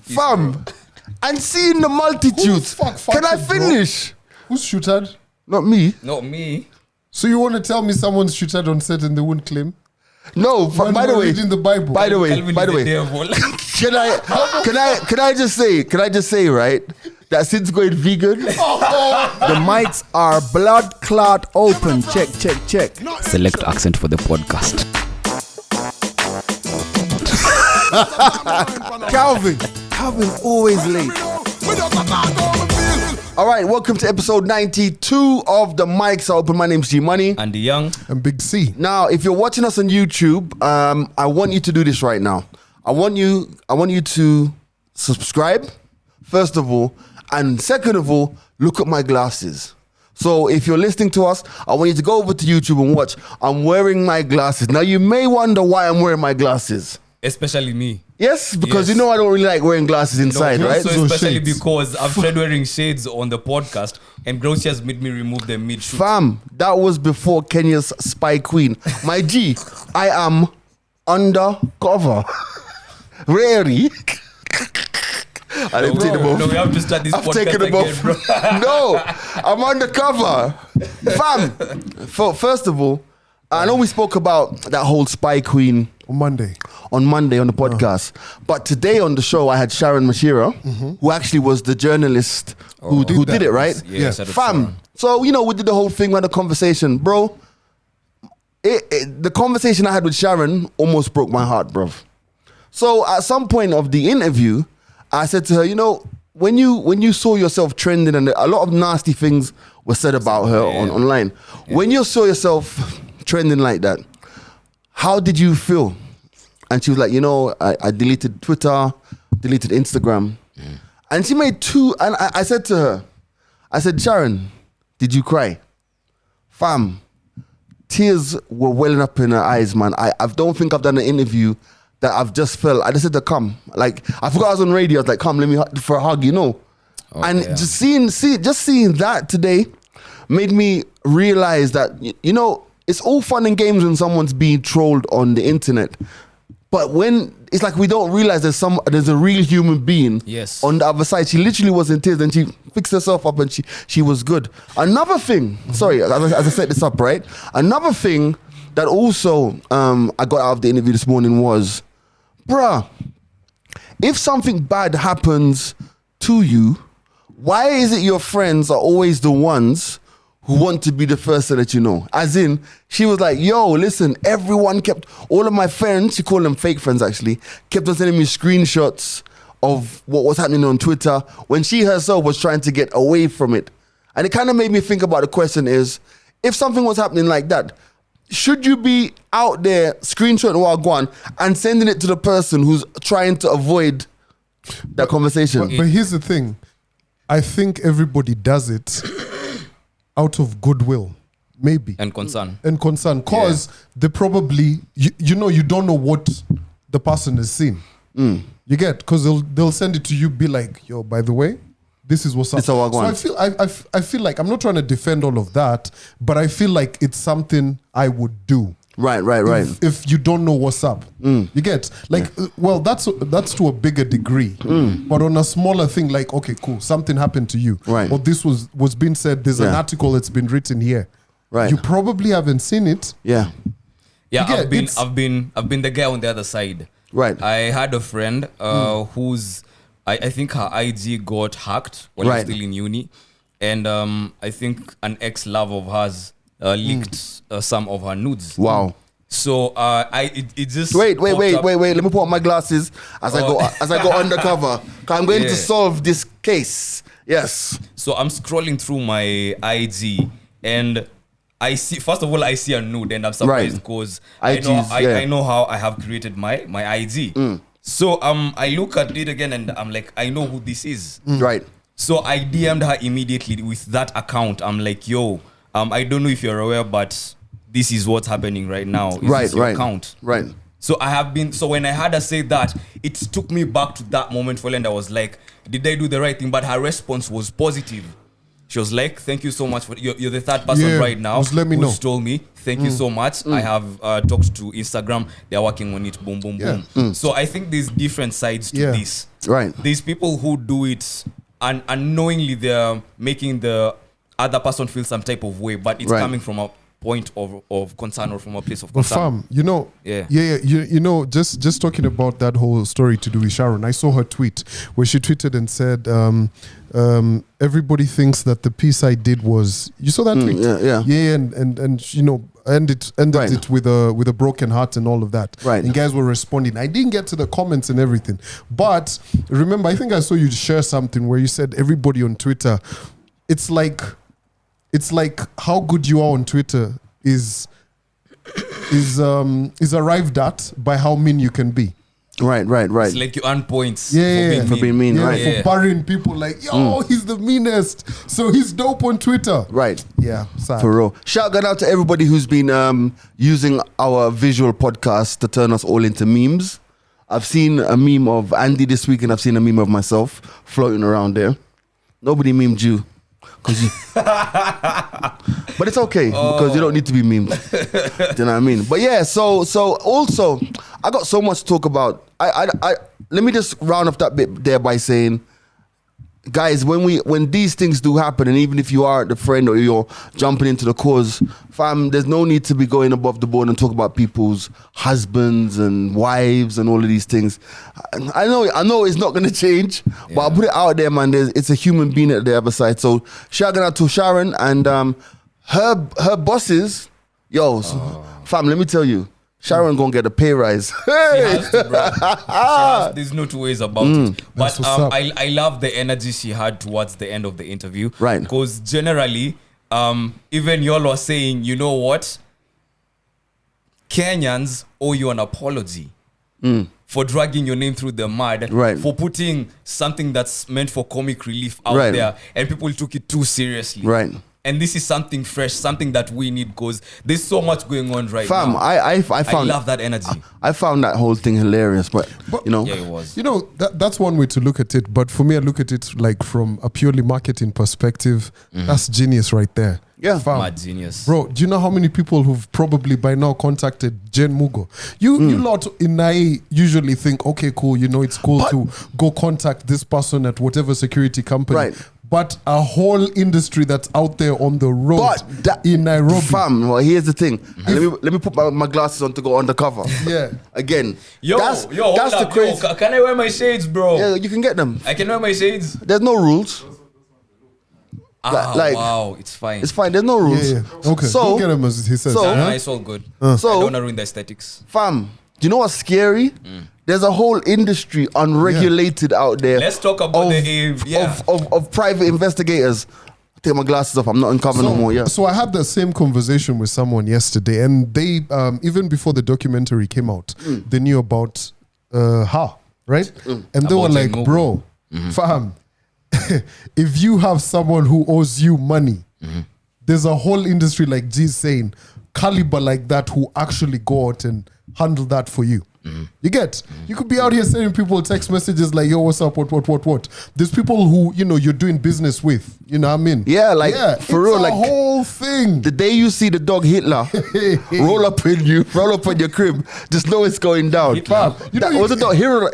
fam, and seeing the multitudes. Can I finish? Bro? Who's shooted? Not me. Not me. So you want to tell me someone's shooted on set and they won't claim? No, by the way, reading the Bible. By the way, can I just say, right, that since going vegan, the mics are blood clot open. Check. Select accent for the podcast. Calvin always late. All right, welcome to episode 92 of the Mics Are Open. My name's G Money. And the Young. And Big C. Now, if you're watching us on YouTube, I want you to do this right now. I want you to subscribe, first of all, and second of all, look at my glasses. So if you're listening to us, I want you to go over to YouTube and watch. I'm wearing my glasses. Now, you may wonder why I'm wearing my glasses. Especially me. Yes, because you know I don't really like wearing glasses inside, right? So especially because I've tried wearing shades on the podcast and Gross has made me remove them mid-shoot. Fam, that was before Kenya's Spy Queen. My G, I am undercover. Really? I didn't take them off. No, we have to start this podcast again, bro. No, I'm undercover. Fam, first of all, I know we spoke about that whole Spy Queen on Monday on the podcast. But today on the show, I had Sharon Mashira, who actually was the journalist who did it, right? Yeah. Fam. So, we did the whole thing, we had a conversation. Bro, the conversation I had with Sharon almost broke my heart, bro. So at some point of the interview, I said to her, when you saw yourself trending and a lot of nasty things were said about her online, when you saw yourself trending like that, how did you feel? And she was like, I deleted Twitter, deleted Instagram. And she made two, and I said to her, Sharon, did you cry? Fam, tears were welling up in her eyes, man. I don't think I've done an interview that I've just felt, I just said to come. Like, I forgot I was on radio, I was like, come, let me for a hug, just seeing that today made me realize that, it's all fun and games when someone's being trolled on the internet. But when it's like we don't realize there's a real human being on the other side. She literally was in tears and she fixed herself up and she was good. Another thing, sorry, as I set this up, right? Another thing that also I got out of the interview this morning was, bruh, if something bad happens to you, why is it your friends are always the ones who want to be the first to let you know? As in, she was like, yo, listen, all of my friends, she called them fake friends actually, kept on sending me screenshots of what was happening on Twitter when she herself was trying to get away from it. And it kind of made me think about the question is, if something was happening like that, should you be out there screenshotting Wagwan and sending it to the person who's trying to avoid that conversation? But here's the thing. I think everybody does it out of goodwill, maybe. And concern. Because they probably, you don't know what the person has seen. You get? Because they'll send it to you, be like, yo, by the way, this is what's up. So I feel like, I'm not trying to defend all of that, but I feel like it's something I would do. Right. If you don't know what's up, you get well, that's to a bigger degree. But on a smaller thing, like, okay, cool, something happened to you, right? Or this was being said. There's an article that's been written here, right? You probably haven't seen it, yeah. I've been the guy on the other side, right? I had a friend whose I think her IG got hacked while I was still in uni, and I think an ex-love of hers leaked some of her nudes. Wow. So it just wait. Let me put on my glasses as I go undercover. I'm going to solve this case. Yes. So I'm scrolling through my IG and I see a nude and I'm surprised because I know how I have created my IG. So I look at it again and I'm like, I know who this is. Right. So I DM'd her immediately with that account. I'm like, yo, I don't know if you're aware, but this is what's happening right now. Is this your account? Right. So when I had her say that, it took me back to that moment for and I was like, did I do the right thing? But her response was positive. She was like, thank you so much for you're the third person right now who's told me. Thank you so much. I have talked to Instagram. They're working on it. Boom, boom, boom. So I think there's different sides to this. Right. There's people who do it and unknowingly they're making the other person feel some type of way, but it's coming from a point of concern or from a place of concern. But fam, you know, just talking about that whole story to do with Sharon, I saw her tweet where she tweeted and said, everybody thinks that the piece I did was, you saw that tweet? Yeah, and you know, ended it with a broken heart and all of that. Right. And guys were responding. I didn't get to the comments and everything. But remember, I think I saw you share something where you said everybody on Twitter, it's like how good you are on Twitter is arrived at by how mean you can be. Right. It's like you earn points for being mean, right? For burying people like, he's the meanest, so he's dope on Twitter. Right. Yeah, sad. For real. Shout out to everybody who's been using our visual podcast to turn us all into memes. I've seen a meme of Andy this week and I've seen a meme of myself floating around there. Nobody memed you. But it's okay because you don't need to be memed. Do you know what I mean? But yeah, so also I got so much to talk about. I let me just round off that bit there by saying, guys, when these things do happen, and even if you are the friend or you're jumping into the cause, fam, there's no need to be going above the board and talk about people's husbands and wives and all of these things. I know it's not going to change, but I'll put it out there, man. It's a human being at the other side. So shout out to Sharon and her bosses. Fam, let me tell you, Sharon gonna get a pay rise. Hey! She has to, bro. There's no two ways about it. But I love the energy she had towards the end of the interview. Right. Because generally, even y'all are saying, you know what? Kenyans owe you an apology for dragging your name through the mud, for putting something that's meant for comic relief out there, and people took it too seriously. Right. And this is something fresh, something that we need because there's so much going on right now. Fam, I love that energy. I found that whole thing hilarious, but you know. Yeah, it was. You know, that's one way to look at it. But for me, I look at it like from a purely marketing perspective. That's genius right there. Yeah. Fam. Mad genius. Bro, do you know how many people who've probably by now contacted Jen Mugo? You lot in NAE usually think, okay, cool, you know, it's cool to go contact this person at whatever security company. Right. But a whole industry that's out there on the road in Nairobi. Fam, well, here's the thing. Let me put my glasses on to go undercover. Yeah. Again. That's the crazy. Can I wear my shades, bro? Yeah, you can get them. I can wear my shades. There's no rules. Wow, it's fine. It's fine. There's no rules. Yeah. Okay. So, don't get him as he says. It's all good. So, I don't want to ruin the aesthetics. Fam, do you know what's scary? There's a whole industry unregulated out there. Let's talk about of private investigators. I'll take my glasses off. I'm not uncovered no more. Yeah. So I had the same conversation with someone yesterday, and they even before the documentary came out, they knew about her, right? And they were like, "Bro, fam, if you have someone who owes you money, there's a whole industry like G's saying, caliber like that who actually go out and handle that for you." You get? You could be out here sending people text messages like, yo, what's up, what? There's people who, you know, you're doing business with. You know what I mean? Yeah, like, for real. Like, whole thing. The day you see the dog Hitler roll up in your crib, just know it's going down. Hitler. Was it dog Hitler?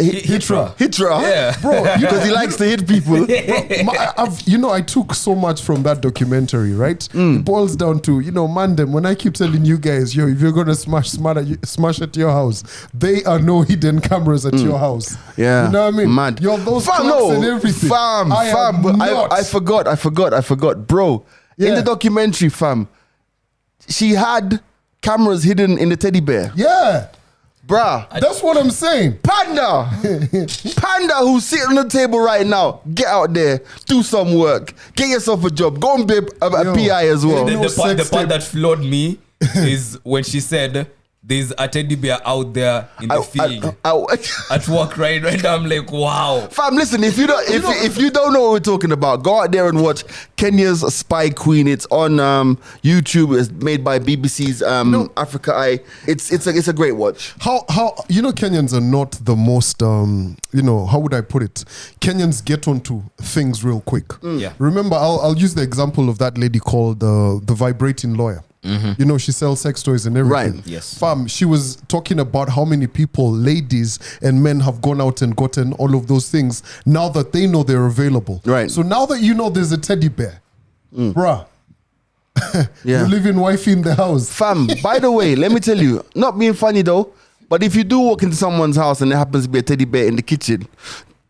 Yeah. Bro, because he likes to hit people. Bro, I took so much from that documentary, right? It boils down to, Mandem, when I keep telling you guys, yo, if you're going to smash at your house, they are no hidden cameras at your house. Yeah. You know what I mean? Mad. Yo, those clocks and everything. Fam. I forgot. Bro, in the documentary, fam, she had cameras hidden in the teddy bear. Yeah. Bruh. That's what I'm saying. Panda, who's sitting on the table right now, get out there, do some work, get yourself a job, go and be a PI as well. The part that floored me is when she said, there's a teddy bear out there in the field at work right now. I'm like, wow. Fam, listen, if you don't know what we're talking about, go out there and watch Kenya's Spy Queen. It's on YouTube. It's made by BBC's Africa Eye. It's a great watch. How Kenyans are not the most how would I put it? Kenyans get onto things real quick. Yeah. Remember, I'll use the example of that lady called the Vibrating Lawyer. Mm-hmm. She sells sex toys and everything. Right. Yes. Fam, she was talking about how many people, ladies and men, have gone out and gotten all of those things now that they know they're available. Right. So now that you know there's a teddy bear, bruh, you're living wifey in the house. Fam, by the way, let me tell you, not being funny though, but if you do walk into someone's house and there happens to be a teddy bear in the kitchen,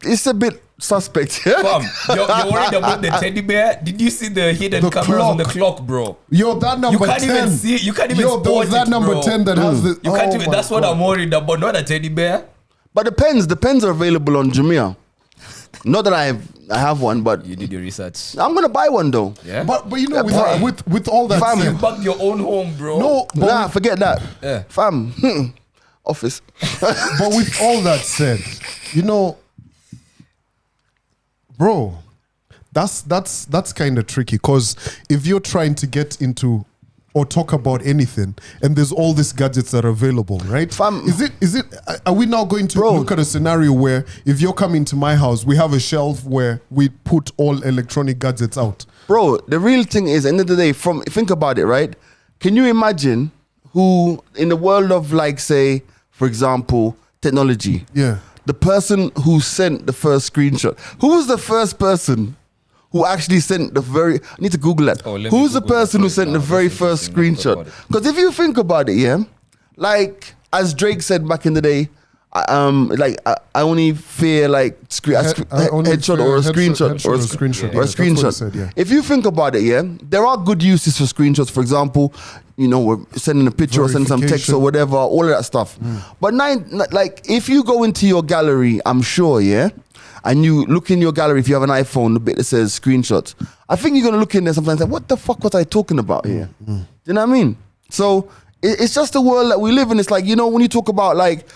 it's a bit suspect. Fam, you're worried about the teddy bear? Did you see the hidden cameras on the clock, bro? Yo, that number 10. You can't even see. You can't even spot that it, number bro. 10 that has the. You can't even. That's what I'm worried about. Not a teddy bear. But the pens are available on Jumia. Not that I have one, but you did your research. I'm gonna buy one though. Yeah. But with all that Fam, said, You bugged your own home, bro. no, Nah, forget that. Yeah. Fam, office. but with all that said, bro, that's kind of tricky, because if you're trying to get into or talk about anything and there's all these gadgets that are available, right? Fam, are we now going to look at a scenario where if you're coming to my house, we have a shelf where we put all electronic gadgets out? Bro, the real thing is, end of the day, think about it, right? Can you imagine who, in the world of, like, say, for example, technology, the person who sent the first screenshot, who was the first person who actually sent I need to Google that. Who's the person who sent the very first screenshot? Because if you think about it, like, as Drake said back in the day, I only fear like headshot or a screenshot or a screenshot. If you think about it, there are good uses for screenshots. For example, we're sending a picture or sending some text or whatever, all of that stuff. But like, if you go into your gallery, I'm sure, and you look in your gallery, if you have an iPhone, the bit that says screenshots, I think you're gonna look in there sometimes and say, what the fuck was I talking about here? Do you know what I mean? So it's just the world that we live in. It's like, when you talk about like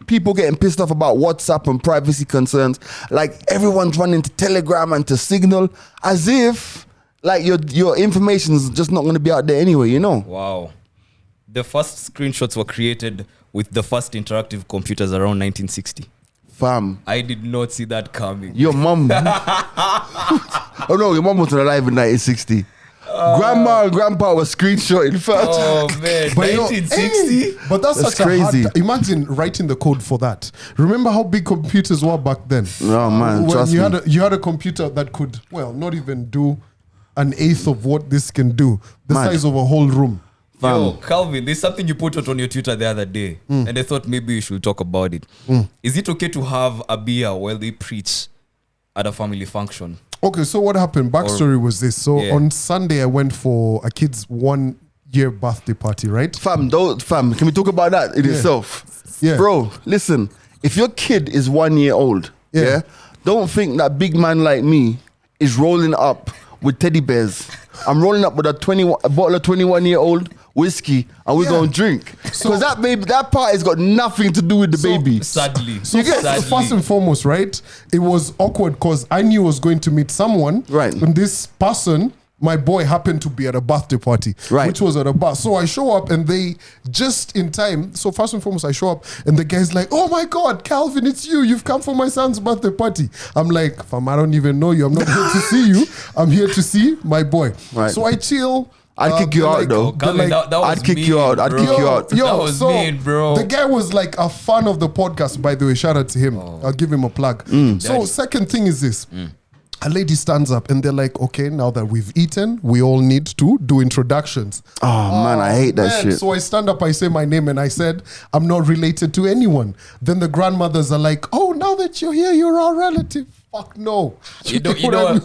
people getting pissed off about WhatsApp and privacy concerns, like everyone's running to Telegram and to Signal, as if like your information is just not going to be out there anyway, Wow. The first screenshots were created with the first interactive computers around 1960. Fam, I did not see that coming. Your mom. Oh no, your mom wasn't alive in 1960. Grandma and grandpa were screenshotting. Oh man, but 1960. But that's such crazy. a hard. Imagine writing the code for that. Remember how big computers were back then? Oh man, when trust me. You had a computer that could, not even do an eighth of what this can do. The size of a whole room. Yo, Calvin, there's something you put out on your Twitter the other day, and I thought maybe you should talk about it. Is it okay to have a beer while they preach at a family function? Okay, so what happened? Backstory was this. So on Sunday, I went for a kid's 1 year birthday party, right? Fam, can we talk about that in itself? Yeah. Bro, listen, if your kid is 1 year old, don't think that big man like me is rolling up with teddy bears. I'm rolling up with a bottle of 21-year-old whiskey, and we're going to drink. Because that part has got nothing to do with the baby. Sadly. So first and foremost, right, it was awkward because I knew I was going to meet someone. Right. And this person, my boy, happened to be at a birthday party, which was at a bar. So I show up and they just in time. So first and foremost, I show up and the guy's like, "Oh my God, Calvin, it's you. You've come for my son's birthday party." I'm like, "Fam, I don't even know you. I'm not here to see you. I'm here to see my boy." Right. So I chill. I'd kick you out though. I'd kick you out. I'd kick you out. That was mean, bro. The guy was like a fan of the podcast, by the way. Shout out to him. I'll give him a plug. So second thing is this. A lady stands up and they're like, "Okay, now that we've eaten, we all need to do introductions." Oh man, I hate that shit. So I stand up, I say my name, and I said, "I'm not related to anyone." Then the grandmothers are like, "Oh, now that you're here, you're our relative." Fuck no. You know,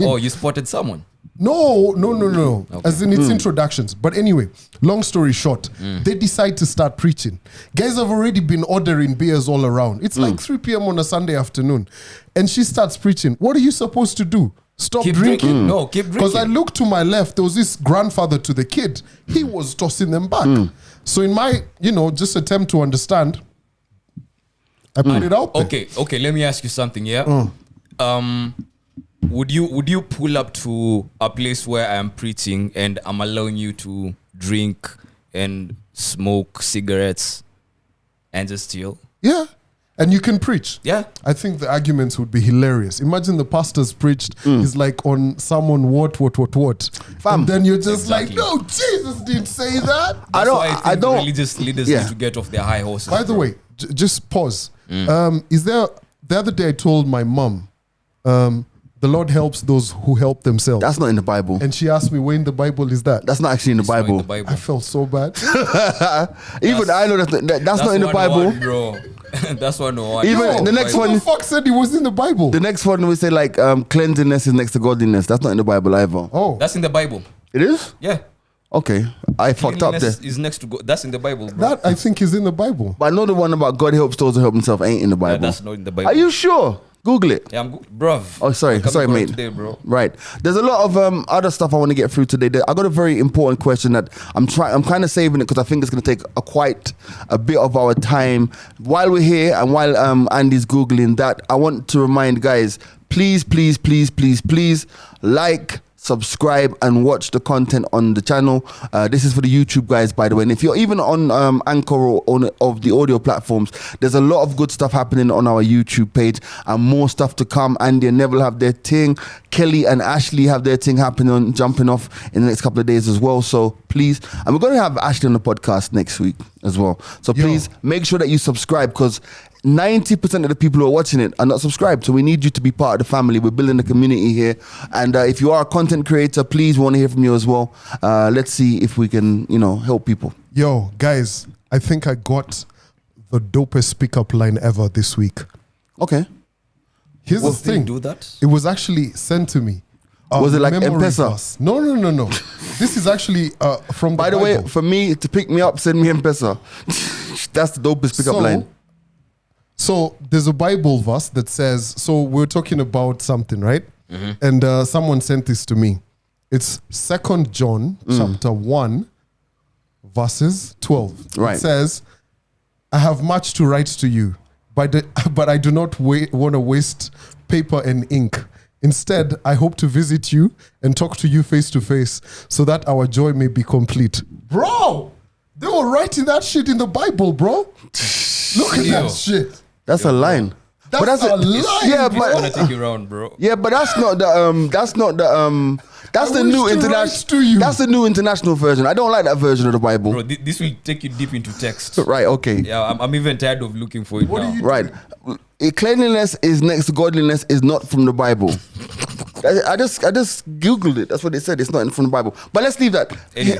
oh, you spotted someone. No. Okay. As in it's introductions. But anyway, long story short, they decide to start preaching. Guys have already been ordering beers all around. It's like 3 p.m. on a Sunday afternoon. And she starts preaching. What are you supposed to do? Stop Keep drinking. No, keep drinking. Because I looked to my left, there was this grandfather to the kid. He was tossing them back. So in my, just attempt to understand, I put it out there. Okay. Let me ask you something. Yeah. Would you pull up to a place where I am preaching and I'm allowing you to drink and smoke cigarettes and just chill? Yeah. And you can preach. Yeah. I think the arguments would be hilarious. Imagine the pastor's preached, he's like on someone what. And then you're just Exactly. like, no, Jesus didn't say that. That's why I think religious leaders need to get off their high horses. By the way, just pause. Is there, the other day I told my mom, the Lord helps those who help themselves. That's not in the Bible. And she asked me, where in the Bible is that? That's not actually in the Bible. I felt so bad. Even I know that's not in the Bible. Bro. That's one. Even the next one. Who the fuck said it was in the Bible? The next one we say like cleanliness is next to godliness. That's not in the Bible either. Oh, That's in the Bible. It is? Yeah. Okay. I fucked up there. Cleanliness is next to God. That's in the Bible, bro. that I think is in the Bible. But I know the one about God helps those who help themselves ain't in the Yeah, Bible. that's not in the Bible. Are you sure? Google it. Yeah, bruv. Oh, sorry, mate. Today, bro. Right. There's a lot of other stuff I want to get through today. I got a very important question that I'm kind of saving it because I think it's going to take quite a bit of our time. While we're here and while Andy's Googling that, I want to remind guys, please like, subscribe and watch the content on the channel. This is for the YouTube guys, by the way. And if you're even on Anchor or on of the audio platforms, there's a lot of good stuff happening on our YouTube page and more stuff to come. Andy and Neville have their thing. Kelly and Ashley have their thing happening, jumping off in the next couple of days as well. So please, and we're going to have Ashley on the podcast next week as well. So please make sure that you subscribe because 90% of the people who are watching it are not subscribed. So we need you to be part of the family. We're building a community here. And if you are a content creator, please, we want to hear from you as well. Let's see if we can, help people. Yo, guys, I think I got the dopest pickup line ever this week. Okay. Here's the thing. Do that? It was actually sent to me. Was it like memory M-Pesa? verse. No. This is actually from the By the Bible. way, for me to pick me up, send me M-Pesa. That's the dopest pickup line. So there's a Bible verse that says, so we're talking about something, right? And someone sent this to me. It's 2 John chapter 1, verses 12. Right. It says, I have much to write to you, but I do not want to waste paper and ink. Instead, I hope to visit you and talk to you face to face so that our joy may be complete. Bro, they were writing that shit in the Bible, bro. Look at that shit. That's a line. That's a lie. Yeah, He's but gonna take you around, bro. yeah, but that's not the that's the new international. That's the new international version. I don't like that version of the Bible. Bro, this will take you deep into text. Right. Okay. Yeah, I'm even tired of looking for it now. Right. Cleanliness is next to godliness is not from the Bible. I just googled it. That's what they said. It's not from the Bible. But let's leave that. Anyway,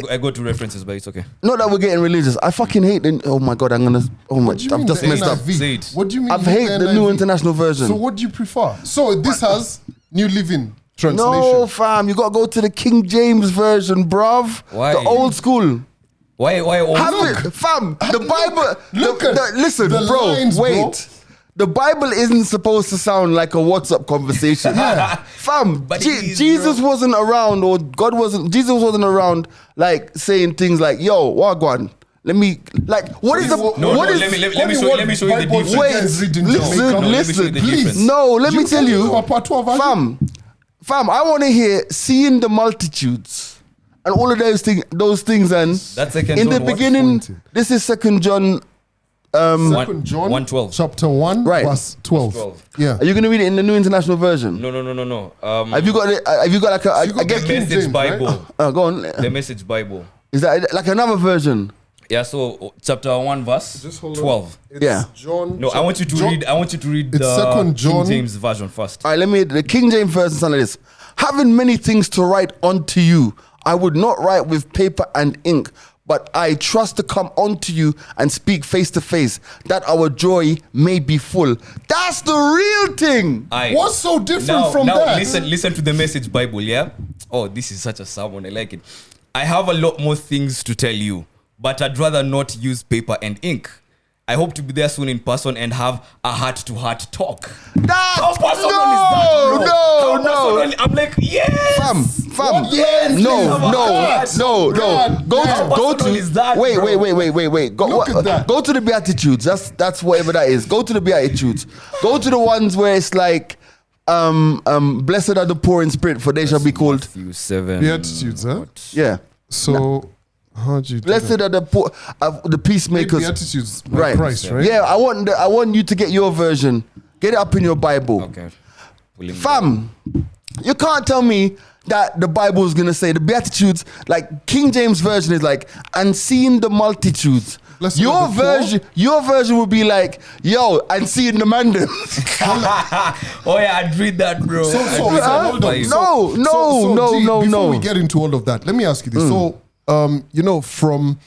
I go to references, but it's okay. Not that we're getting religious. I fucking hate the. Oh my god, I'm gonna. Oh my. I've just messed up. Say it. What do you mean? I've hate the new international version. So what do you prefer? So this has New Living Translation. No, fam, you gotta go to the King James version, bruv. Why? The old school. Why? Have it, fam. The Bible. Look listen, the bro. lines, wait. bro. The Bible isn't supposed to sound like a WhatsApp conversation. Fam, But it is, Jesus bro. wasn't around, or Jesus wasn't around, like saying things like, "Yo, wagwan." Let me like. What is the? No, what is? let me show you the difference. Wait, listen, please. No, let me tell you, Fam. fam. I want to hear seeing the multitudes and all of those things. And That's second in the John what? beginning, this is 2 John. 2 John 1:12. chapter 1 Right. verse 12. 12. Yeah. Are you gonna read it in the New International Version? No. Have you got it? Have you got like a? got I guess the Message James, right? Bible. Go on. The Message Bible. Is that like another version? Yeah. So chapter 1 verse Just hold on. 12. It's Yeah. John. No, I want you to read. I want you to read It's the 2 John. King James version first. All right, let me. The King James version sounds like this: having many things to write unto you, I would not write with paper and ink, but I trust to come unto you and speak face to face, that our joy may be full. That's the real thing. What's so different from that? Listen to the Message Bible, yeah? Oh, this is such a sermon. I like it. I have a lot more things to tell you, but I'd rather not use paper and ink. I hope to be there soon in person and have a heart-to-heart talk. How personal is that, bro? How Fam. Yes. No. Go to. is that, Wait. Look at that. Go to the Beatitudes. That's whatever that is. Go to the Beatitudes. Go to the ones where it's like, blessed are the poor in spirit, for they shall be called. Matthew 7. Beatitudes, huh? Yeah. So, how do you do Blessed that? are the poor, the peacemakers. Beatitudes by Right. Christ, right? Yeah, I want you to get your version. Get it up in your Bible. Okay. Fam, you can't tell me that the Bible is gonna say the Beatitudes, like King James version is like, and seeing the multitudes. Blessed Your are the poor. your version would be like, yo, and seeing the Mandem. Oh yeah, I'd read that, bro. So, I'd read that hold on. Bible. Before we get into all of that, let me ask you this. So, from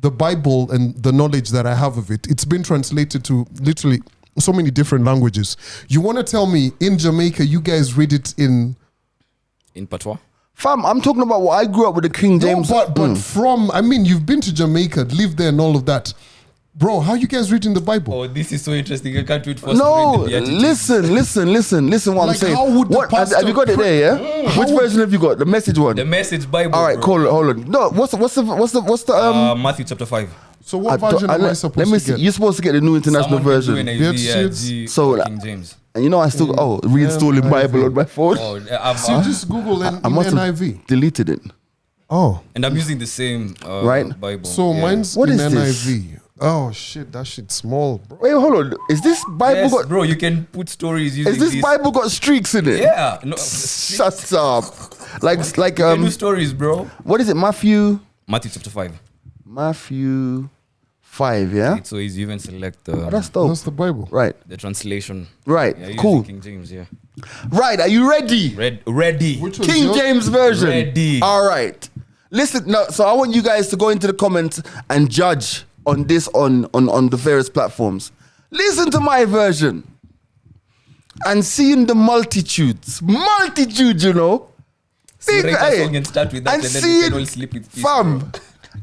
the Bible and the knowledge that I have of it, it's been translated to literally so many different languages. You want to tell me in Jamaica, you guys read it in Patois? Fam, I'm talking about what I grew up with the King James. No, but you've been to Jamaica, lived there and all of that. Bro, how you guys reading the Bible? Oh, this is so interesting. I can't wait for us No, to read the Beatitudes. listen what I'm Like, saying. how would the What have pastor you got it there, yeah? Which version have you got? The Message one? The Message Bible. All right, bro. hold on. No, what's the Matthew chapter 5. So what version am I supposed let me to see. get? You're supposed to get the New International Someone can do version. NIV, So, King James. And you know I still reinstalling Bible on my phone. Oh, So you just Google I must have NIV. deleted it. Oh, and I'm using the same Right. Bible. so Yeah. mine's What in is this? NIV. Oh shit, that shit's small, bro. Wait, hold on. Is this Bible Yes, got? bro, you can put stories using Is this Bible got streaks in it? Yeah. No, Shut up. Like you can do stories, bro. what is it? Matthew Matthew chapter 5. 5, yeah. It's so easy. You even select That's dope. That's the Bible. Right. the translation. Right. Yeah, using Cool. King James, yeah. Right. Are you ready? Ready. Which one's King yours? James version. Ready. All right. Listen, no, so I want you guys to go into the comments and judge on this on the various platforms. Listen to my version. And seeing the multitudes, you know. So Big- write a hey, song and start with that, and then we seeing, can all sleep with peace, fam, bro.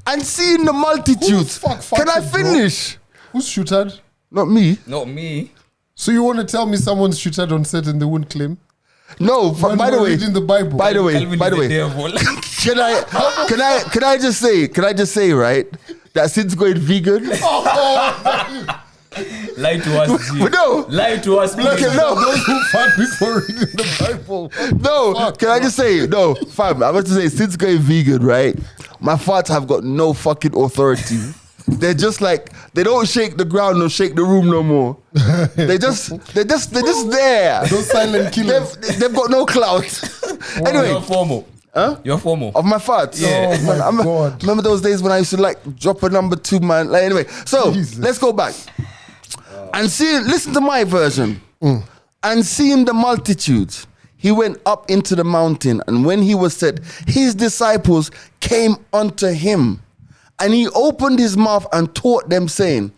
and seeing the multitudes. Who the fuck Can I fucked it, bro? finish? Who's shooted? Not me. Not me. So you want to tell me someone's shooted on set and they won't claim? No. When By the we're way, reading the Bible. By the way, Calvin by is the way, devil. can I just say right that since going vegan, Lie to us, G. no. Lie to us, Look, please. no. Those who fought before reading the Bible. No, Fuck, can I just say, no, fam, I want to say, since going vegan, right, my farts have got no fucking authority. They're just like, they don't shake the ground or shake the room no more. They're just there. Those silent killers. They've got no clout. You're Anyway, formal. Huh? You're formal. of my farts. Yeah. Oh my God. Remember those days when I used to like drop a number 2, man? Like, anyway, so Jesus. let's go back. And listen to my version. And seeing the multitudes, he went up into the mountain, and when he was set, his disciples came unto him. And he opened his mouth and taught them, saying,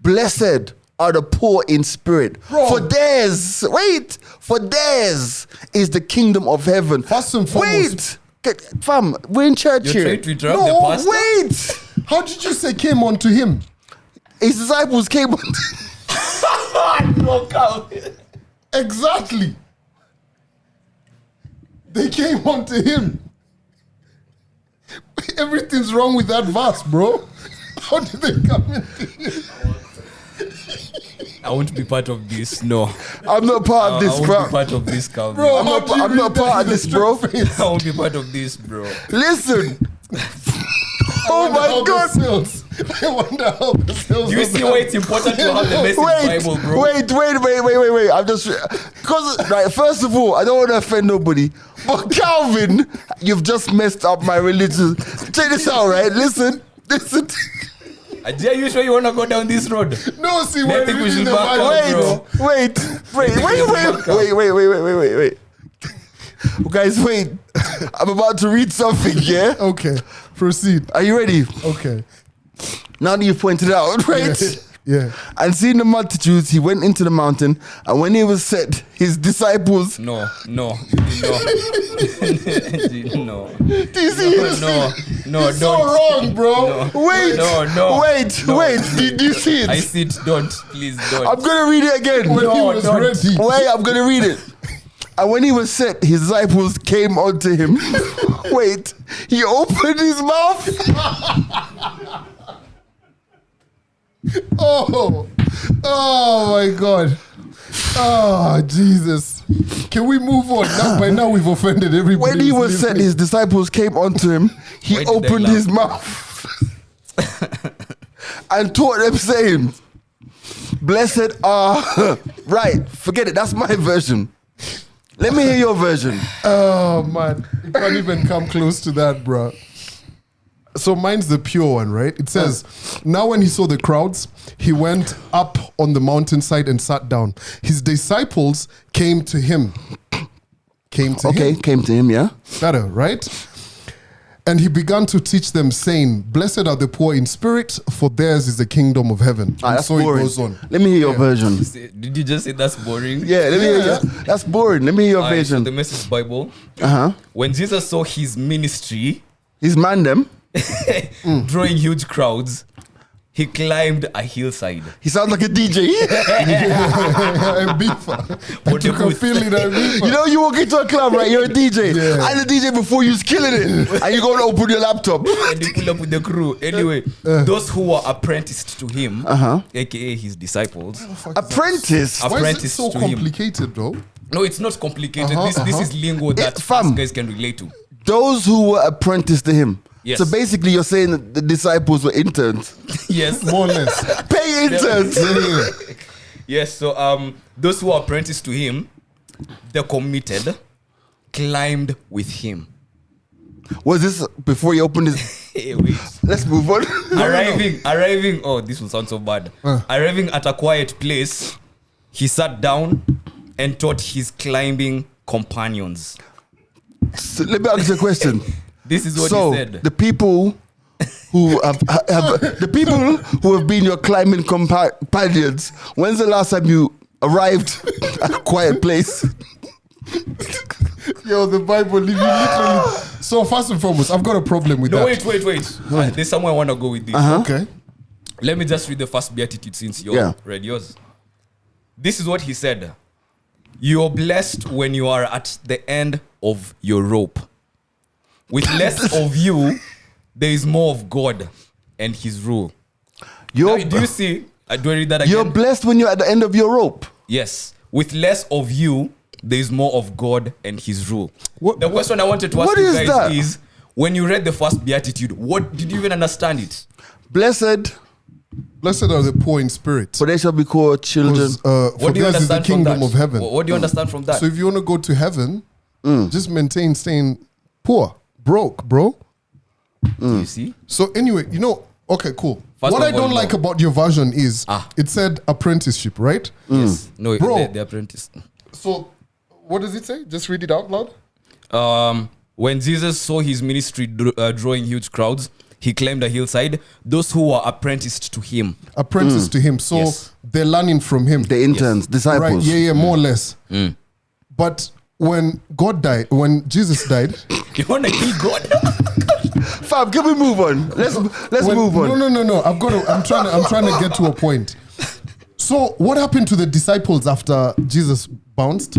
Blessed are the poor in spirit, Bro. for theirs is the kingdom of heaven. First and foremost- Fam, we're in church You're here. trying to interrupt No, the pastor? Wait! How did you say came onto him? His disciples came unto Exactly. They came onto him. Everything's wrong with that verse, bro. How did they come into him? I want to be part of this. No. I'm not part of I this, want to bro. be part of this, Calvin. Bro, I'm how not- do you I'm read not that part of with a this, bro. straight face? I want to be part of this, bro. Listen. Oh I wonder my how God. the sales- I wonder how the sales. Do you of see that- why it's important to have the message Bible, bro? Wait. I'm just because right. First of all, I don't want to offend nobody, but Calvin, you've just messed up my religion. Check this out, right? Listen. Are you sure you want to go down this road? No, see, I we're think we reading should the back Bible, up, bro. Wait. Guys, wait. I'm about to read something. Yeah. Okay, proceed. Are you ready? Okay. Now that you've pointed out, right? Yeah. And seeing the multitudes, he went into the mountain, and when he was set, his disciples. No. Do you see? No, So don't. wrong, bro. Wait, No. wait. Did you see it? I see it. Don't. Please don't. I'm gonna read it again. When he No, was don't. ready. Wait, I'm gonna read it. And when he was set, his disciples came unto him. Wait, he opened his mouth. Oh my God. Oh, Jesus. Can we move on? Now, by now we've offended everybody. When he was set, his disciples came unto him. He Why did they opened laugh? his mouth and taught them, saying, Blessed are... Right, forget it. That's my version. Let me hear your version. Oh, man. You can't even come close to that, bro. So mine's the pure one, right? It says, now when he saw the crowds, he went up on the mountainside and sat down. His disciples came to him. Came to him, yeah. Better, right? And he began to teach them, saying, Blessed are the poor in spirit, for theirs is the kingdom of heaven. And That's so boring. it goes on. Let me hear your version. Did you just say that's boring? Yeah, let me hear your... That's boring. Let me hear your Alright, so version. the Message Bible. Uh-huh. When Jesus saw his ministry He's Mandem. drawing huge crowds, he climbed a hillside. He sounds like a DJ. I'm beefer. I took a feeling I'm beefer. You know, you walk into a club, right? You're a DJ. Yeah. And the DJ before you's killing it. And you go and open your laptop. And he pulled up with the crew. Anyway, those who were apprenticed to him, aka his disciples, Apprentice. Why is it apprenticed so to him. complicated, though? No, it's not complicated. This is lingo that fam. us guys can relate to. Those who were apprenticed to him. Yes. So basically, you're saying that the disciples were interns. Yes. More or less. Pay interns. Yeah. Yes, so those who were apprenticed to him, they committed, climbed with him. Was this before he opened his... Hey, wait. Let's move on. Arriving, oh, this will sound so bad. Arriving at a quiet place, he sat down and taught his climbing companions. So let me ask you a question. This is what So he said. the people who have the people who have been your climbing companions, when's the last time you arrived at a quiet place? Yo, the Bible, you literally... So first and foremost, I've got a problem with No, that. wait. There's somewhere I want to go with this. Okay. Let me just read the first beatitude since you read yours. This is what he said. You are blessed when you are at the end of your rope. With less of you, there is more of God and his rule. Now, do you see? Do I read that again? You're blessed when you're at the end of your rope. Yes. With less of you, there is more of God and his rule. The question I wanted to ask what you is guys that? is, when you read the first beatitude, what did you even understand it? Blessed, are the poor in spirit. for they shall be called children. For What do you theirs is the understand from kingdom that? of heaven. What do you understand from that? So if you want to go to heaven, just maintain staying poor, broke, bro. You see? So anyway, okay, cool. First What of I don't all, like no. about your version is it said apprenticeship, right? Yes. No, Bro. the apprentice. So what does it say? Just read it out loud. When Jesus saw his ministry drawing huge crowds, he climbed a hillside. Those who were apprenticed to him. Apprentice to him. So Yes. they're learning from him. The interns, Right? disciples. Yeah, more or less. But when Jesus died, You want to kill God? Fam, can we move on? Let's move on. No. I'm trying to get to a point. So what happened to the disciples after Jesus bounced?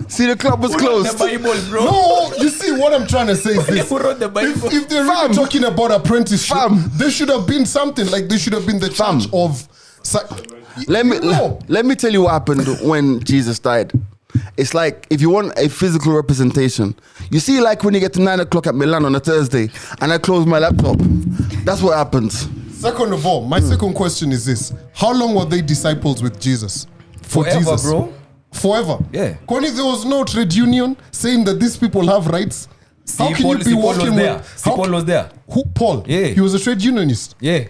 See the club was The closed. Bible, bro. No, you see what I'm trying to say is this. Who wrote the Bible? If they're really talking about apprenticeship, Fam. there should have been something like there should have been the church of. Let me tell you what happened when Jesus died. It's like if you want a physical representation, you see, like when you get to 9 o'clock at Milan on a Thursday, and I close my laptop. That's what happens. Second of all, my second question is this: how long were they disciples with Jesus? Forever, bro. Forever. Yeah. Kwani there was no trade union saying that these people have rights. How can you be working with? Paul was there. Who? Paul. Yeah. He was a trade unionist. Yeah.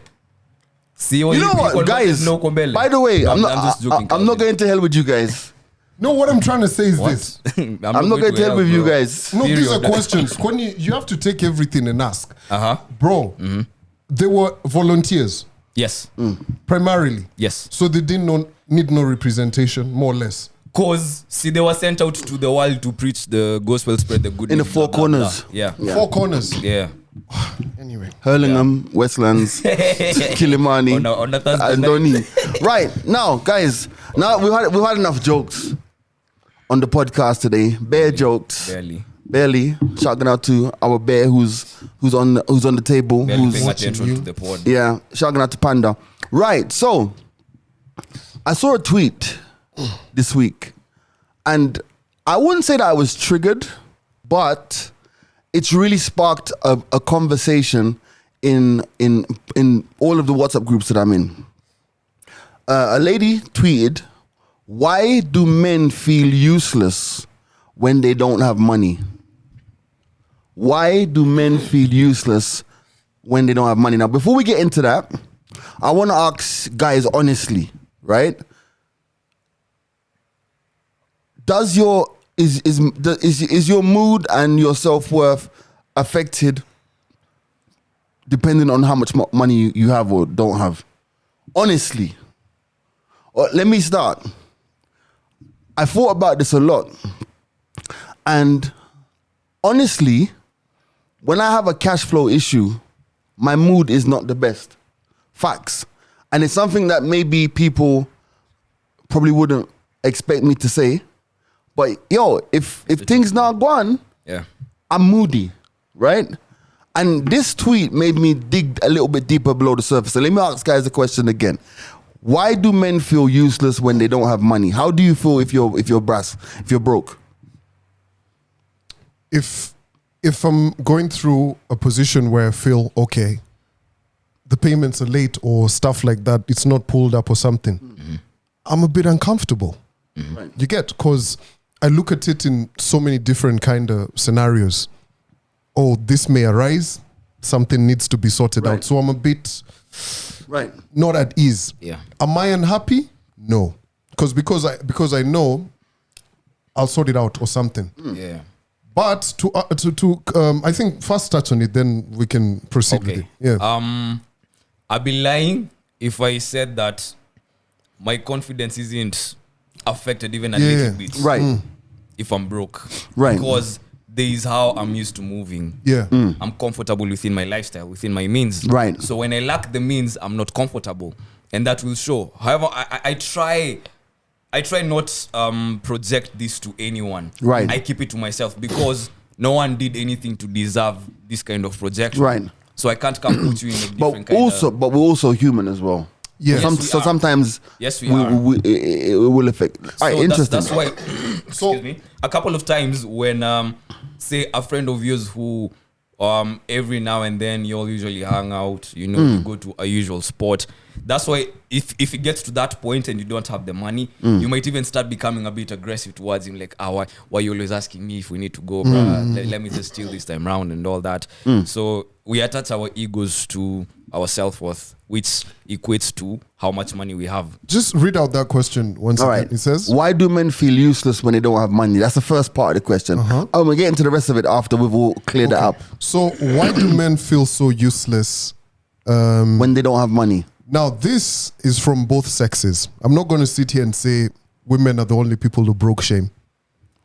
See, You know what, guys? No Kombele. By the way, No, I'm just joking. not going to hell with you guys. No, what I'm trying to say is this. I'm not going to hell with you guys. No, these are Period. questions. Kwani, you have to take everything and ask. Bro, Mm-hmm. they were volunteers Yes. primarily. Yes. So they didn't need no representation, more or less. Because, see, they were sent out to the world to preach the gospel, spread the good In the news, four blah, blah, blah. corners. Yeah. Four corners. Yeah. Anyway. Hurlingham, Westlands, Kilimani, On a Thursday and Donny. Right now, guys. Now we've had enough jokes. on the podcast today. Bare jokes. Barely. Shouting out to our bear who's on the table. Barely who's paying attention to the pod. Yeah, shouting out to Panda. Right, so I saw a tweet this week, and I wouldn't say that I was triggered, but it's really sparked a conversation in all of the WhatsApp groups that I'm in. A lady tweeted, "Why do men feel useless when they don't have money?" Why do men feel useless when they don't have money? Now, before we get into that, I want to ask guys honestly, right? Is your mood and your self-worth affected depending on how much money you have or don't have? Honestly. Let me start. I thought about this a lot. And honestly, when I have a cash flow issue, my mood is not the best. Facts. And it's something that maybe people probably wouldn't expect me to say. But yo, if things not gone, I'm moody, right? And this tweet made me dig a little bit deeper below the surface. So let me ask guys the question again. Why do men feel useless when they don't have money? How do you feel if you're broke? If I'm going through a position where I feel, okay, the payments are late or stuff like that, it's not pulled up or something, I'm a bit uncomfortable. Right. You get? Because I look at it in so many different kind of scenarios. Oh, this may arise, something needs to be sorted out. So I'm a bit not at ease. Yeah. Am I unhappy? No. Because I know I'll sort it out or something. Yeah. But to I think first touch on it, then we can proceed with it. Yeah. I'd be lying if I said that my confidence isn't affected even a little bit. Right. If I'm broke. Right. Because there is how I'm used to moving. Yeah. I'm comfortable within my lifestyle, within my means. Right. So when I lack the means, I'm not comfortable. And that will show. However, I try not project this to anyone. Right. I keep it to myself because no one did anything to deserve this kind of projection. Right. So I can't come put you in a different But we're also human as well. Yeah. So sometimes it will affect. All right, interesting. That's why. Excuse me. A couple of times when say a friend of yours who every now and then you'll usually hang out, you go to a usual spot. That's why if it gets to that point and you don't have the money, you might even start becoming a bit aggressive towards him, like, why you always asking me if we need to go, bruh? Let me just chill this time round and all that. So we attach our egos to our self-worth, which equates to how much money we have. Just read out that question once again. Right. It says, why do men feel useless when they don't have money? That's the first part of the question. We'll get into the rest of it after we've all cleared that up. So why do men feel so useless when they don't have money? Now, this is from both sexes. I'm not going to sit here and say women are the only people who broke shame.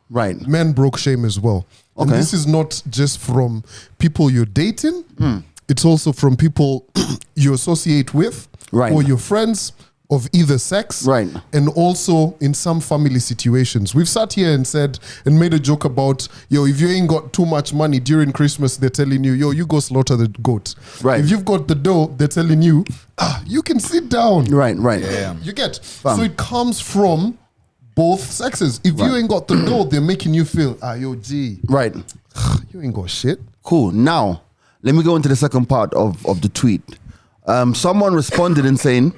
Right. Men broke shame as well. And this is not just from people you're dating. It's also from people you associate with or your friends of either sex. Right. And also in some family situations. We've sat here and said and made a joke about, if you ain't got too much money during Christmas, they're telling you, you go slaughter the goat. Right. If you've got the dough, they're telling you, you can sit down. Right. Yeah. You get? So it comes from both sexes. If you ain't got the dough, they're making you feel, G. Right. You ain't got shit. Cool. Now, let me go into the second part of the tweet. Someone responded in saying,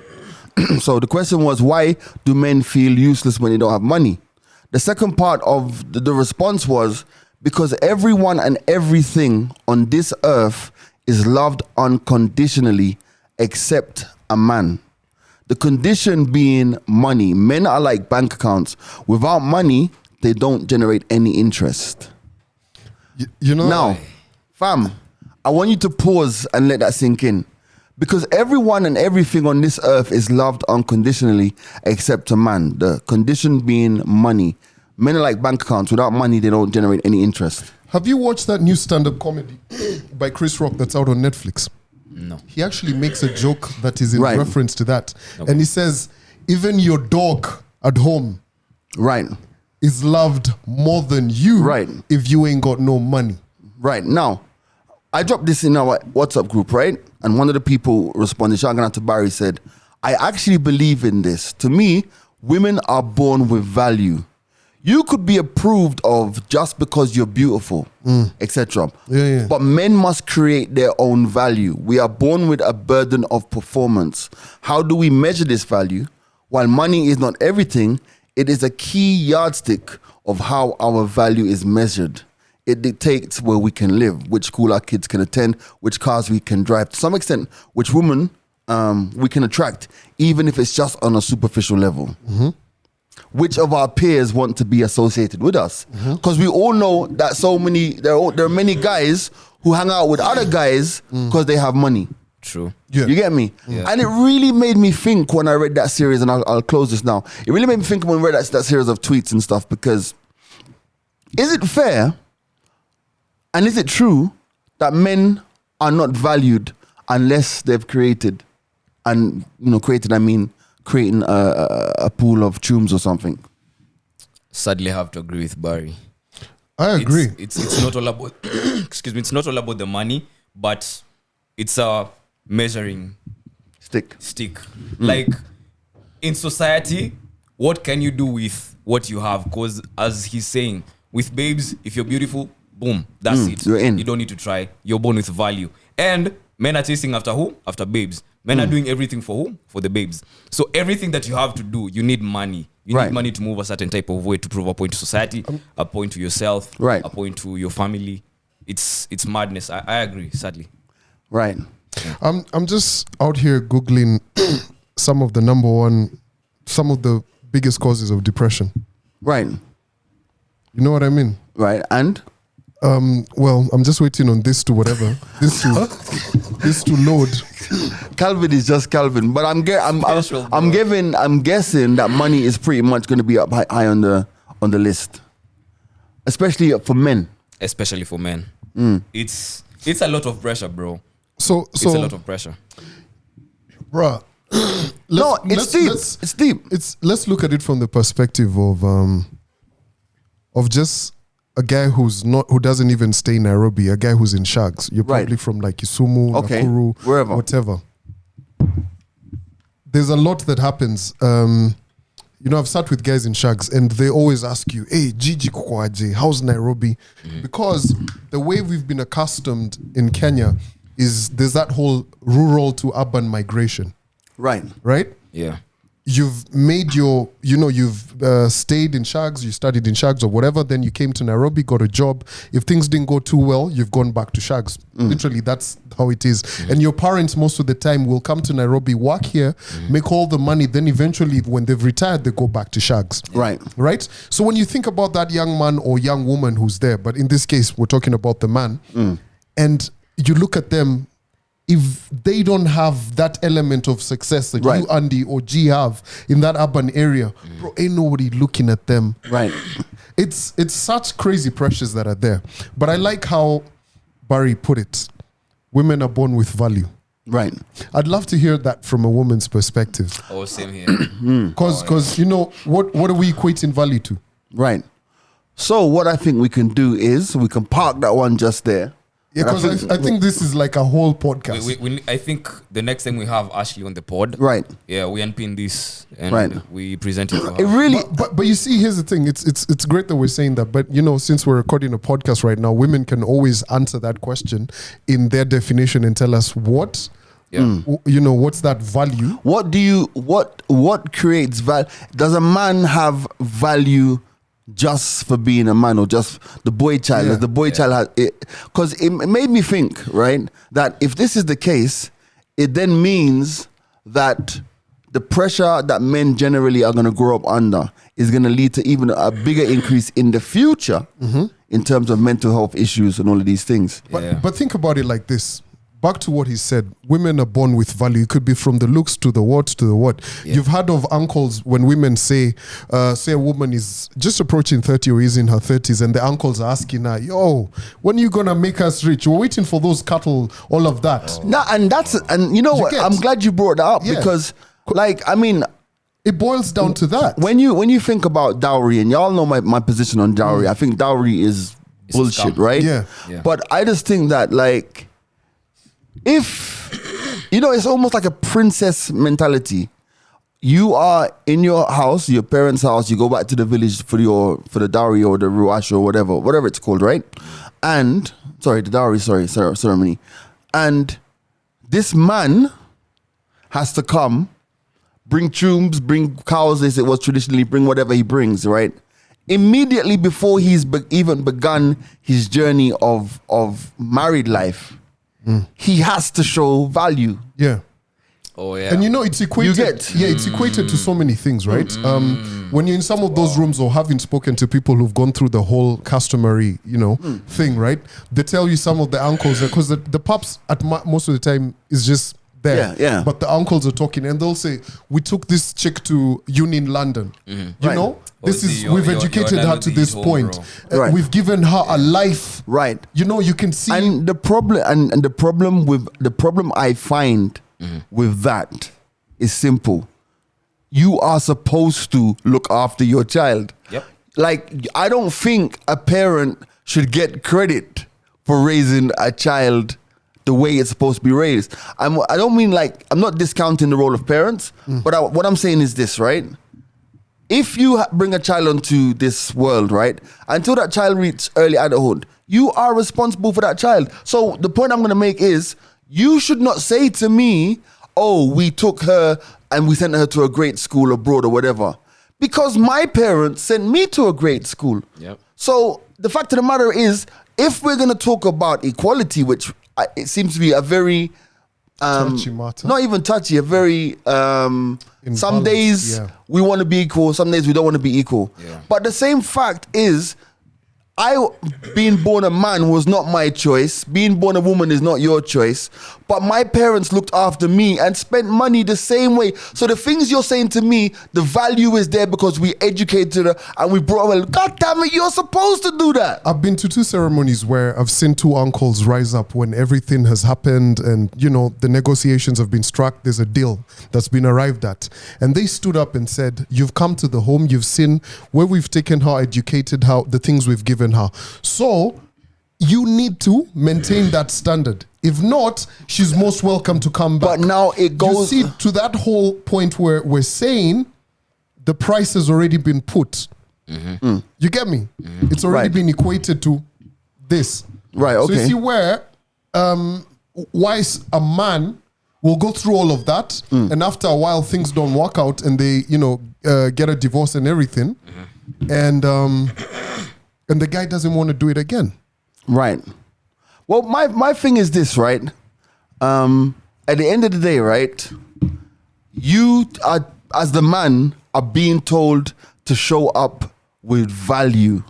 so the question was, why do men feel useless when they don't have money? The second part of the response was, because everyone and everything on this earth is loved unconditionally except a man. The condition being money. Men are like bank accounts. Without money, they don't generate any interest. You know. Now, fam, I want you to pause and let that sink in. Because everyone and everything on this earth is loved unconditionally except a man. The condition being money. Men are like bank accounts. Without money, they don't generate any interest. Have you watched that new stand-up comedy by Chris Rock that's out on Netflix? No. He actually makes a joke that is in reference to that. Okay. And he says, even your dog at home, Right. is loved more than you if you ain't got no money. Right. Now, I dropped this in our WhatsApp group, right? And one of the people responded, Shangana to Barry, said, I actually believe in this. To me, women are born with value. You could be approved of just because you're beautiful, etc. But men must create their own value. We are born with a burden of performance. How do we measure this value? While money is not everything, it is a key yardstick of how our value is measured. It dictates where we can live, which school our kids can attend, which cars we can drive, to some extent, which woman we can attract, even if it's just on a superficial level. Which of our peers want to be associated with us? Because we all know that there are many guys who hang out with other guys because they have money. True. Yeah. You get me? Yeah. And it really made me think when I read that series, and I'll close this now. It really made me think when I read that series of tweets and stuff, because is it fair and is it true that men are not valued unless they've created, and creating a pool of chums or something? Sadly, I have to agree with Barry. I agree. It's not all about excuse me, it's not all about the money, but it's a measuring stick. Like in society, what can you do with what you have? Because as he's saying, with babes, if you're beautiful, boom, that's it. You're in. You don't need to try. You're born with value. And men are chasing after who? After babes. Men are doing everything for who? For the babes. So everything that you have to do, you need money. You need money to move a certain type of way, to prove a point to society, a point to yourself, a point to your family. It's madness. I agree, sadly. Right. I'm just out here Googling some of the biggest causes of depression. Right. You know what I mean? Right. And? Well, I'm just waiting on this to load. Calvin is just Calvin, but I'm guessing that money is pretty much going to be up high on the list, especially for men. Especially for men, it's a lot of pressure, bro. So it's a lot of pressure, bruh. It's deep. Let's look at it from the perspective of just a guy who doesn't even stay in Nairobi, a guy who's in Shags. You're probably from like Kisumu, Nakuru, wherever, whatever. There's a lot that happens. I've sat with guys in Shags and they always ask you, hey, Gigi Kukwaje, how's Nairobi? Because the way we've been accustomed in Kenya is there's that whole rural to urban migration. Right? Yeah. You've made you've stayed in Shags, you studied in Shags or whatever, then you came to Nairobi, got a job. If things didn't go too well, you've gone back to Shags. Literally, that's how it is. And your parents, most of the time, will come to Nairobi, work here, make all the money, then eventually, when they've retired, they go back to Shags. Right. So when you think about that young man or young woman who's there, but in this case, we're talking about the man, and you look at them, if they don't have that element of success that you, Andy, or G have in that urban area, bro, ain't nobody looking at them. Right. It's such crazy pressures that are there. But I like how Barry put it. Women are born with value. Right. I'd love to hear that from a woman's perspective. Oh, same here. Because what are we equating value to? Right. So what I think we can do is we can park that one just there. Yeah, because I think this is like a whole podcast. I think the next time we have Ashley on the pod, right? Yeah, we unpin this and we present it to her. It really, but you see, here's the thing. It's great that we're saying that, but since we're recording a podcast right now, women can always answer that question in their definition and tell us what. Yeah. What's that value? What creates value? Does a man have value just for being a man, or just the boy child? The boy child has it, because it made me think, right, that if this is the case, it then means that the pressure that men generally are going to grow up under is going to lead to even a bigger increase in the future in terms of mental health issues and all of these things. But think about it like this. Back to what he said, women are born with value. It could be from the looks to the what to the what. Yeah. You've heard of uncles when women say a woman is just approaching 30 or is in her 30s, and the uncles are asking her, yo, when are you going to make us rich? We're waiting for those cattle, all of that. No, and you know what? I'm glad you brought that up because, It boils down to that. When you think about dowry, and y'all know my position on dowry, I think dowry is bullshit, right? Yeah. But I just think that, like, if, it's almost like a princess mentality. You are in your house, your parents' house, you go back to the village for the dowry or the ruash or whatever it's called, right? And, the dowry, ceremony. And this man has to come, bring tombs, bring cows, as it was traditionally, bring whatever he brings, right? Immediately before he's even begun his journey of married life, he has to show value. Yeah. Oh yeah. And it's equated. It's equated to so many things, right? When you're in some of those rooms or having spoken to people who've gone through the whole customary, thing, right? They tell you some of the uncles, because the pops at most of the time is just there. Yeah. But the uncles are talking and they'll say, we took this chick to Union London. We've educated her to this point. We've given her a life. Right. You can see. And the problem I find with that is simple. You are supposed to look after your child. Yep. Like, I don't think a parent should get credit for raising a child the way it's supposed to be raised. I don't mean, like, I'm not discounting the role of parents, but what I'm saying is this, right? If you bring a child onto this world, right, until that child reaches early adulthood, you are responsible for that child. So the point I'm going to make is, you should not say to me, oh, we took her and we sent her to a great school abroad or whatever. Because my parents sent me to a great school. Yep. So the fact of the matter is, if we're going to talk about equality, which it seems to be a very... touchy matter. Not even touchy, a very... some days we want to be equal, some days we don't want to be equal. Yeah. But the same fact is, being born a man was not my choice. Being born a woman is not your choice. But my parents looked after me and spent money the same way. So the things you're saying to me, the value is there because we educated her and we brought her. God damn it, you're supposed to do that. I've been to 2 ceremonies where I've seen 2 uncles rise up when everything has happened and, the negotiations have been struck. There's a deal that's been arrived at. And they stood up and said, you've come to the home, you've seen where we've taken her, educated her, the things we've given her. So you need to maintain that standard. If not, she's most welcome to come back. But now it goes... You see, to that whole point where we're saying the price has already been put. You get me? It's already been equated to this. Right, okay. So you see where why a man will go through all of that and after a while things don't work out and they, get a divorce and everything. And the guy doesn't want to do it again. Right. Well, my thing is this, right? At the end of the day, right? You are, as the man, are being told to show up with value.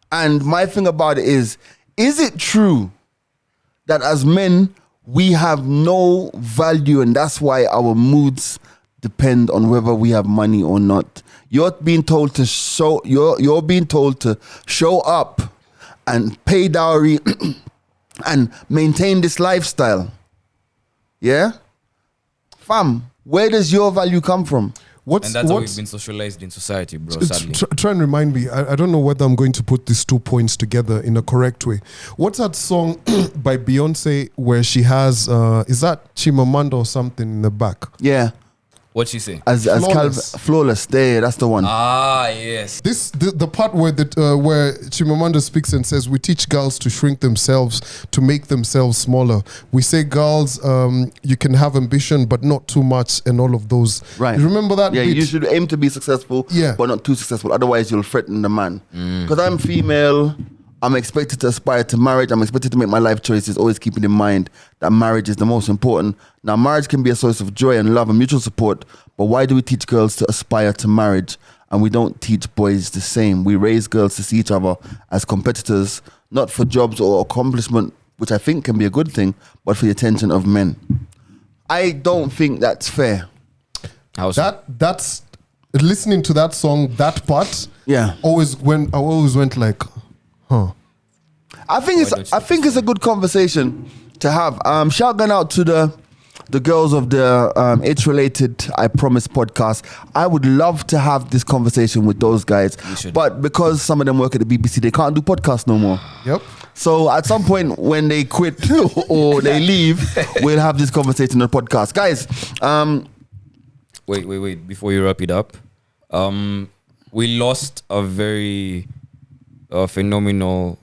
And my thing about it is it true that as men, we have no value and that's why our moods depend on whether we have money or not? You're being told to you're being told to show up and pay dowry and maintain this lifestyle. Yeah? Fam, where does your value come from? And that's how we've been socialized in society, bro, sadly. Try and remind me. I don't know whether I'm going to put these 2 points together in a correct way. What's that song by Beyonce where she has, is that Chimamanda or something in the back? Yeah. What'd she say? Flawless. There, that's the one. Ah, yes. The part where where Chimamanda speaks and says, we teach girls to shrink themselves, to make themselves smaller. We say, girls, you can have ambition, but not too much, and all of those. Right. You remember that? Yeah, bit? you should aim to be successful, but not too successful. Otherwise, you'll threaten the man. Because I'm female, I'm expected to aspire to marriage. I'm expected to make my life choices, always keeping in mind that marriage is the most important. Now, marriage can be a source of joy and love and mutual support, but why do we teach girls to aspire to marriage and we don't teach boys the same? We raise girls to see each other as competitors, not for jobs or accomplishment, which I think can be a good thing, but for the attention of men. I don't think that's fair. That's listening to that song, that part. Yeah. I always went like, huh. I think it's a good conversation to have. Shout out to the girls of the It's Related, I Promise podcast. I would love to have this conversation with those guys. But because some of them work at the BBC, they can't do podcasts no more. Yep. So at some point when they quit or they leave, we'll have this conversation on the podcast. Guys, Wait. Before you wrap it up, we lost a very phenomenal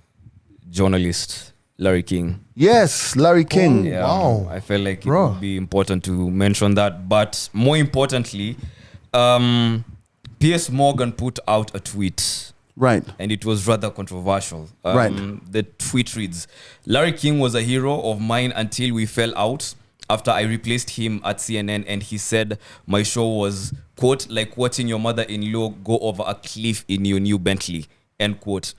journalist, Larry King. Yes, Larry King. Yeah, wow. I felt like it would be important to mention that. But more importantly, Piers Morgan put out a tweet. Right. And it was rather controversial. Right. The tweet reads, Larry King was a hero of mine until we fell out after I replaced him at CNN, and he said my show was, quote, like watching your mother-in-law go over a cliff in your new Bentley, end quote.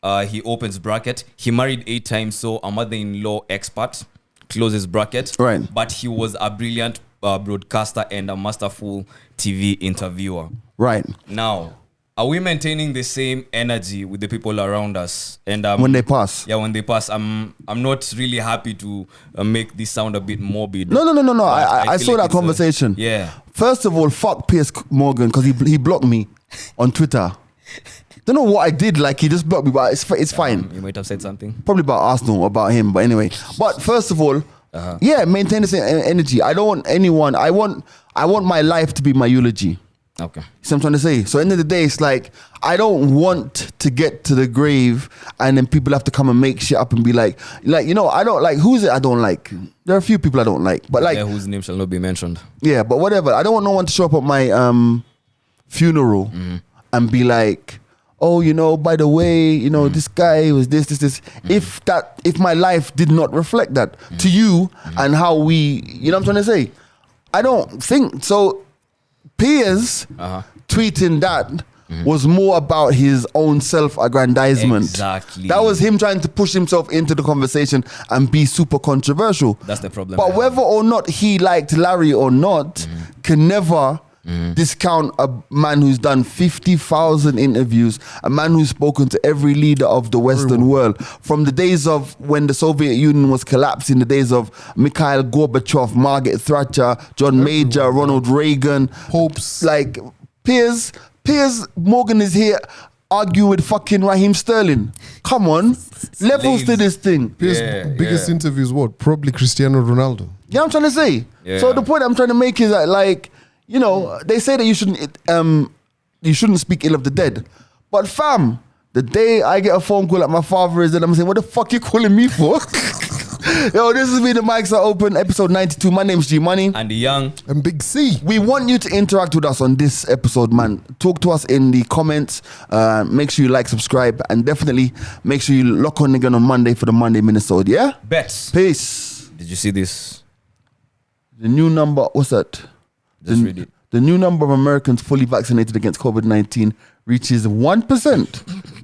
He opens bracket. He married 8 times, so a mother-in-law expert, closes bracket. Right. But he was a brilliant broadcaster and a masterful TV interviewer. Right. Now, are we maintaining the same energy with the people around us? And when they pass? Yeah, when they pass. I'm not really happy to make this sound a bit morbid. No. I saw that conversation. Yeah. First of all, fuck Piers Morgan because he blocked me on Twitter. Don't know what I did. Like he just blocked me, but it's fine. You might have said something. Probably about Arsenal, about him. But anyway. But first of all, yeah, maintain the same energy. I don't want anyone. I want my life to be my eulogy. Okay. See what I'm trying to say? So at the end of the day, it's like, I don't want to get to the grave and then people have to come and make shit up and be like, you know, I don't like, who's it I don't like? There are a few people I don't like. But like, whose name shall not be mentioned. Yeah, but whatever. I don't want no one to show up at my funeral and be like, oh, you know, by the way, you know, this guy was this. If my life did not reflect that to you and how we, you know what I'm trying to say? I don't think so. Piers tweeting that was more about his own self-aggrandizement. Exactly. That was him trying to push himself into the conversation and be super controversial. That's the problem. But whether or not he liked Larry or not can never discount a man who's done 50,000 interviews, a man who's spoken to every leader of the Western world. From the days of when the Soviet Union was collapsing, the days of Mikhail Gorbachev, Margaret Thatcher, John Major, Ronald Reagan, Popes. Like Piers Morgan is here arguing with fucking Raheem Sterling. Come on. Levels to this thing. Piers' biggest interviews, what? Probably Cristiano Ronaldo. Yeah, I'm trying to say. Yeah. So the point I'm trying to make is that, like, you know, they say that you shouldn't speak ill of the dead. But fam, the day I get a phone call like my father is dead, I'm saying, what the fuck you calling me for? Yo, this has been The Mics Are Open, episode 92. My name's G Money. And the young. And Big C. We want you to interact with us on this episode, man. Talk to us in the comments. Make sure you like, subscribe, and definitely make sure you lock on again on Monday for the Monday Minnesota, yeah? Bets. Peace. Did you see this? The new number, what's that? Just read it. The new number of Americans fully vaccinated against COVID-19 reaches 1%.